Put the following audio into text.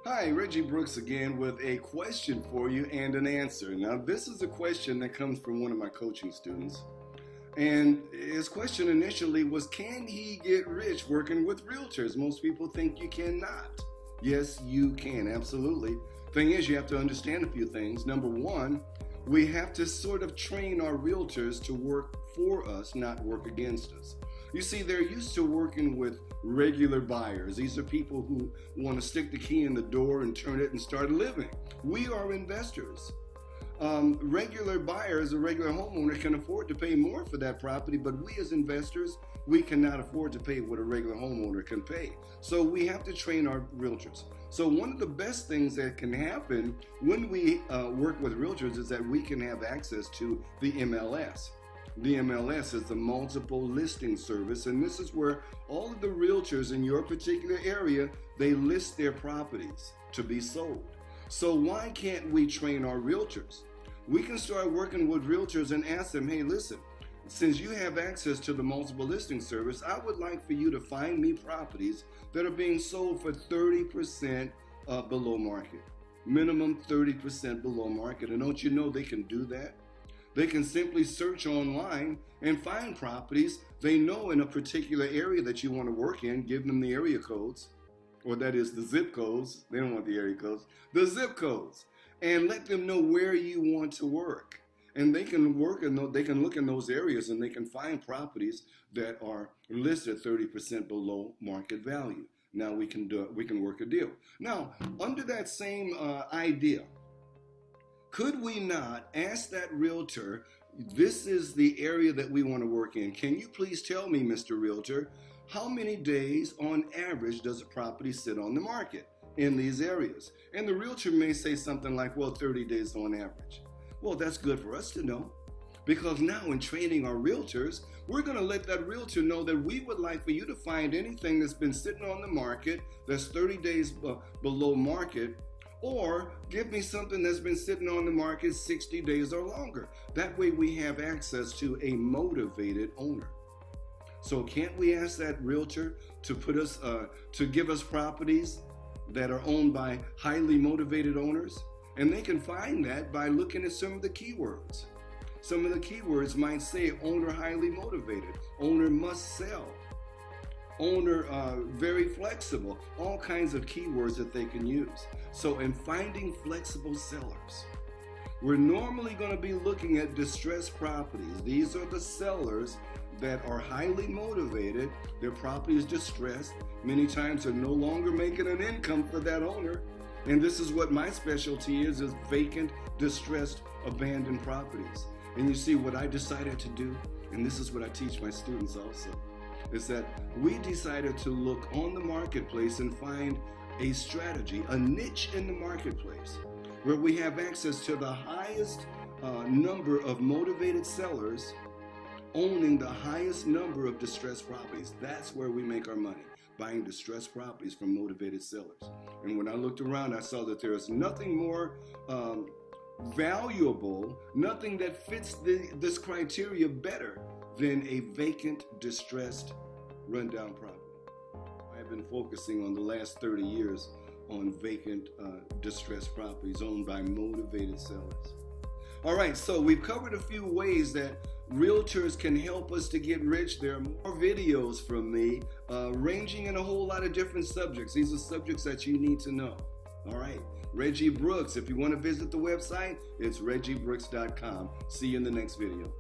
Hi, Reggie Brooks again with a question for you and an answer. Now, this is a question that comes from one of my coaching students. And his question initially was, can he get rich working with realtors? Most people think you cannot. Yes, you can, absolutely. Thing is, you have to understand a few things. Number one, we have to sort of train our realtors to work for us, not work against us. You see, they're used to working with regular buyers. These are people who want to stick the key in the door and turn it and start living. We are investors. Regular buyers, a regular homeowner can afford to pay more for that property, but we as investors, we cannot afford to pay what a regular homeowner can pay. So we have to train our realtors. So one of the best things that can happen when we work with realtors is that we can have access to the MLS. The MLS is the multiple listing service, and this is where all of the realtors in your particular area, they list their properties to be sold. So why can't we train our realtors? We can start working with realtors and ask them, hey, listen, since you have access to the multiple listing service, I would like for you to find me properties that are being sold for 30% below market. Minimum 30% below market. And don't you know they can do that? They can simply search online and find properties they know in a particular area that you want to work in, give them the area codes, or that is the zip codes. They don't want the area codes, the zip codes, and let them know where you want to work. And they can work and they can look in those areas and they can find properties that are listed 30% below market value. Now we can work a deal. Now, under that same idea, could we not ask that realtor, this is the area that we want to work in. Can you please tell me, Mr. Realtor, how many days on average does a property sit on the market in these areas? And the realtor may say something like, well, 30 days on average. Well, that's good for us to know, because now in training our realtors, we're going to let that realtor know that we would like for you to find anything that's been sitting on the market that's 30 days below market, or give me something that's been sitting on the market 60 days or longer. That way we have access to a motivated owner. So can't we ask that realtor to to give us properties that are owned by highly motivated owners? And they can find that by looking at some of the keywords. Some of the keywords might say owner highly motivated, owner must sell, owner very flexible, all kinds of keywords that they can use. So in finding flexible sellers, we're normally going to be looking at distressed properties. These are the sellers that are highly motivated. Their property is distressed. Many times they're no longer making an income for that owner. And this is what my specialty is vacant, distressed, abandoned properties. And you see what I decided to do, and this is what I teach my students also, is that we decided to look on the marketplace and find a strategy, a niche in the marketplace where we have access to the highest number of motivated sellers owning the highest number of distressed properties. That's where we make our money, buying distressed properties from motivated sellers. And when I looked around, I saw that there is nothing more valuable, nothing that fits this criteria better than a vacant, distressed, rundown property. I've been focusing on the last 30 years on vacant, distressed properties owned by motivated sellers. All right, so we've covered a few ways that realtors can help us to get rich. There are more videos from me ranging in a whole lot of different subjects. These are subjects that you need to know. All right, Reggie Brooks. If you want to visit the website, it's ReggieBrooks.com. See you in the next video.